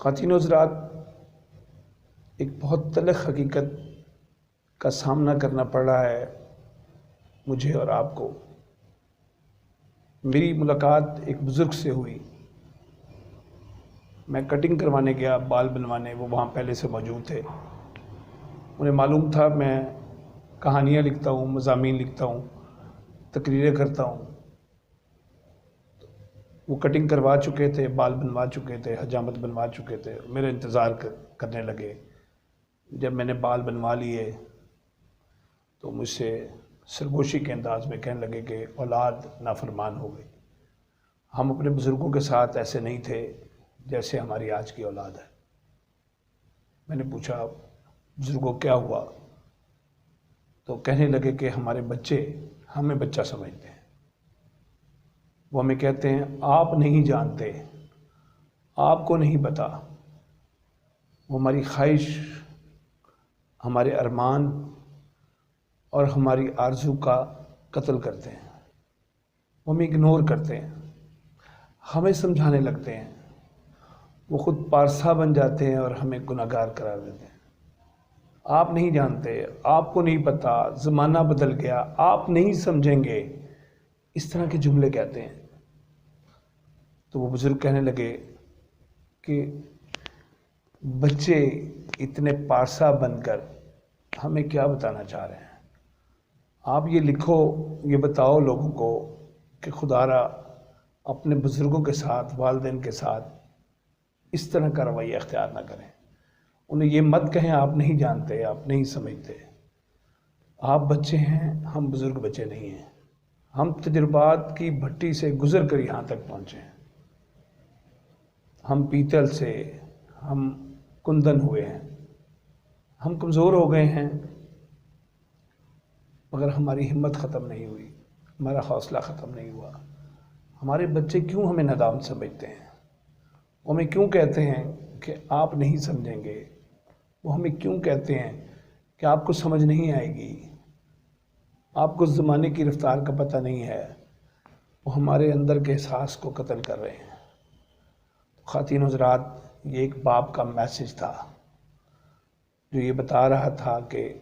خواتین و حضرات، ایک بہت تلخ حقیقت کا سامنا کرنا پڑ رہا ہے مجھے اور آپ کو۔ میری ملاقات ایک بزرگ سے ہوئی۔ میں کٹنگ کروانے گیا، بال بنوانے، وہ وہاں پہلے سے موجود تھے۔ انہیں معلوم تھا میں کہانیاں لکھتا ہوں، مضامین لکھتا ہوں، تقریریں کرتا ہوں۔ وہ کٹنگ کروا چکے تھے، بال بنوا چکے تھے، حجامت بنوا چکے تھے، میرا انتظار کرنے لگے۔ جب میں نے بال بنوا لیے تو مجھ سے سرگوشی کے انداز میں کہنے لگے کہ اولاد نافرمان ہو گئی۔ ہم اپنے بزرگوں کے ساتھ ایسے نہیں تھے جیسے ہماری آج کی اولاد ہے۔ میں نے پوچھا بزرگوں کیا ہوا؟ تو کہنے لگے کہ ہمارے بچے ہمیں بچہ سمجھتے ہیں۔ وہ ہمیں کہتے ہیں آپ نہیں جانتے، آپ کو نہیں پتہ۔ وہ ہماری خواہش، ہمارے ارمان اور ہماری آرزو کا قتل کرتے ہیں۔ وہ ہمیں اگنور کرتے ہیں، ہمیں سمجھانے لگتے ہیں۔ وہ خود پارسا بن جاتے ہیں اور ہمیں گناہگار قرار دیتے ہیں۔ آپ نہیں جانتے، آپ کو نہیں پتہ، زمانہ بدل گیا، آپ نہیں سمجھیں گے، اس طرح کے جملے کہتے ہیں۔ تو وہ بزرگ کہنے لگے کہ بچے اتنے پارسا بن کر ہمیں کیا بتانا چاہ رہے ہیں؟ آپ یہ لکھو، یہ بتاؤ لوگوں کو کہ خدا را اپنے بزرگوں کے ساتھ، والدین کے ساتھ اس طرح کا رویہ اختیار نہ کریں۔ انہیں یہ مت کہیں آپ نہیں جانتے، آپ نہیں سمجھتے۔ آپ بچے ہیں، ہم بزرگ بچے نہیں ہیں۔ ہم تجربات کی بھٹی سے گزر کر یہاں تک پہنچے ہیں۔ ہم پیتل سے، ہم کندن ہوئے ہیں، ہم کمزور ہو گئے ہیں، مگر ہماری ہمت ختم نہیں ہوئی، ہمارا حوصلہ ختم نہیں ہوا۔ ہمارے بچے کیوں ہمیں نادان سمجھتے ہیں؟ وہ ہمیں کیوں کہتے ہیں کہ آپ نہیں سمجھیں گے؟ وہ ہمیں کیوں کہتے ہیں کہ آپ کو سمجھ نہیں آئے گی، آپ کو زمانے کی رفتار کا پتہ نہیں ہے؟ وہ ہمارے اندر کے احساس کو قتل کر رہے ہیں۔ خواتین و حضرات، یہ ایک باپ کا میسج تھا جو یہ بتا رہا تھا کہ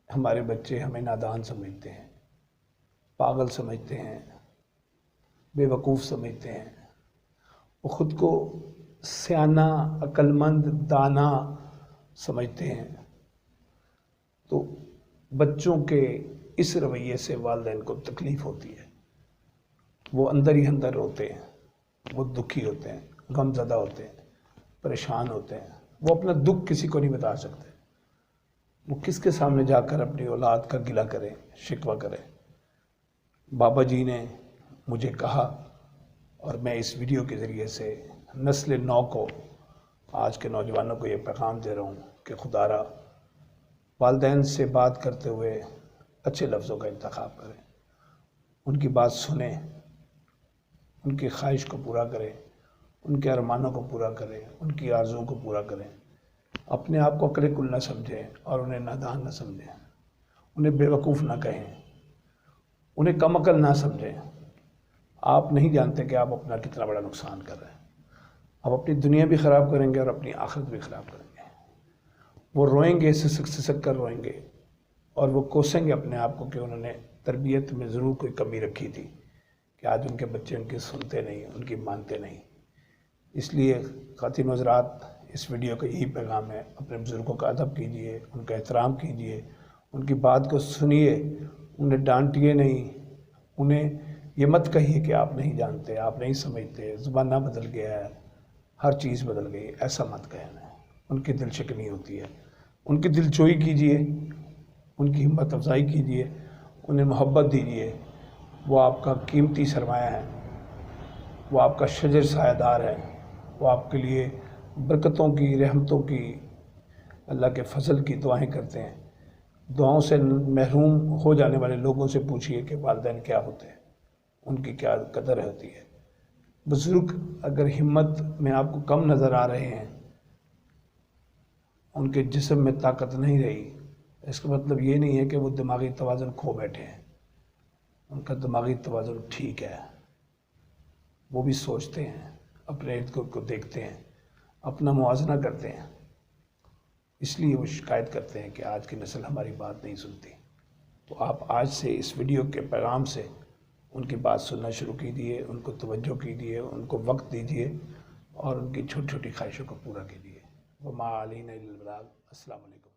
ہمارے بچے ہمیں نادان سمجھتے ہیں، پاگل سمجھتے ہیں، بے وقوف سمجھتے ہیں۔ وہ خود کو سیانہ، عقل مند، دانا سمجھتے ہیں۔ تو بچوں کے اس رویے سے والدین کو تکلیف ہوتی ہے۔ وہ اندر ہی اندر روتے ہیں، وہ دکھی ہوتے ہیں، غم زدہ ہوتے ہیں، پریشان ہوتے ہیں۔ وہ اپنا دکھ کسی کو نہیں بتا سکتے۔ وہ کس کے سامنے جا کر اپنی اولاد کا گلہ کریں، شکوہ کریں؟ بابا جی نے مجھے کہا، اور میں اس ویڈیو کے ذریعے سے نسل نو کو، آج کے نوجوانوں کو یہ پیغام دے رہا ہوں کہ خدا را والدین سے بات کرتے ہوئے اچھے لفظوں کا انتخاب کریں، ان کی بات سنیں، ان کی خواہش کو پورا کریں، ان کے ارمانوں کو پورا کریں، ان کی آرزوؤں کو پورا کریں۔ اپنے آپ کو عقل کل نہ سمجھیں اور انہیں نادان نہ سمجھیں، انہیں بے وقوف نہ کہیں، انہیں کم عقل نہ سمجھیں۔ آپ نہیں جانتے کہ آپ اپنا کتنا بڑا نقصان کر رہے ہیں۔ آپ اپنی دنیا بھی خراب کریں گے اور اپنی آخرت بھی خراب کریں گے۔ وہ روئیں گے، سسک سسک کر روئیں گے، اور وہ کوسیں گے اپنے آپ کو کہ انہوں نے تربیت میں ضرور کوئی کمی رکھی تھی کہ آج ان کے بچے ان کی سنتے نہیں، ان کی مانتے نہیں۔ اس لیے خواتین و حضرات، اس ویڈیو کا یہی پیغام ہے، اپنے بزرگوں کا ادب کیجئے، ان کا احترام کیجئے، ان کی بات کو سنیے، انہیں ڈانٹیے نہیں، انہیں یہ مت کہیے کہ آپ نہیں جانتے، آپ نہیں سمجھتے، زمانہ بدل گیا ہے، ہر چیز بدل گئی، ایسا مت کہنا ہے۔ ان کی دل شکنی ہوتی ہے، ان کی دل جوئی کیجئے، ان کی ہمت افزائی کیجئے، انہیں محبت دیجئے۔ وہ آپ کا قیمتی سرمایہ ہے، وہ آپ کا شجر سایہ دار ہے، وہ آپ کے لیے برکتوں کی، رحمتوں کی، اللہ کے فضل کی دعائیں کرتے ہیں۔ دعاؤں سے محروم ہو جانے والے لوگوں سے پوچھئے کہ والدین کیا ہوتے ہیں، ان کی کیا قدر ہوتی ہے۔ بزرگ اگر ہمت میں آپ کو کم نظر آ رہے ہیں، ان کے جسم میں طاقت نہیں رہی، اس کا مطلب یہ نہیں ہے کہ وہ دماغی توازن کھو بیٹھے ہیں۔ ان کا دماغی توازن ٹھیک ہے، وہ بھی سوچتے ہیں، اپنے ارد گرد کو دیکھتے ہیں، اپنا موازنہ کرتے ہیں، اس لیے وہ شکایت کرتے ہیں کہ آج کی نسل ہماری بات نہیں سنتی۔ تو آپ آج سے اس ویڈیو کے پیغام سے ان کی بات سننا شروع کیجیے، ان کو توجہ کیجیے، ان کو وقت دیجیے اور ان کی چھوٹی چھوٹی خواہشوں کو پورا کیجیے۔ وما علینا الا البلاغ۔ السلام علیکم۔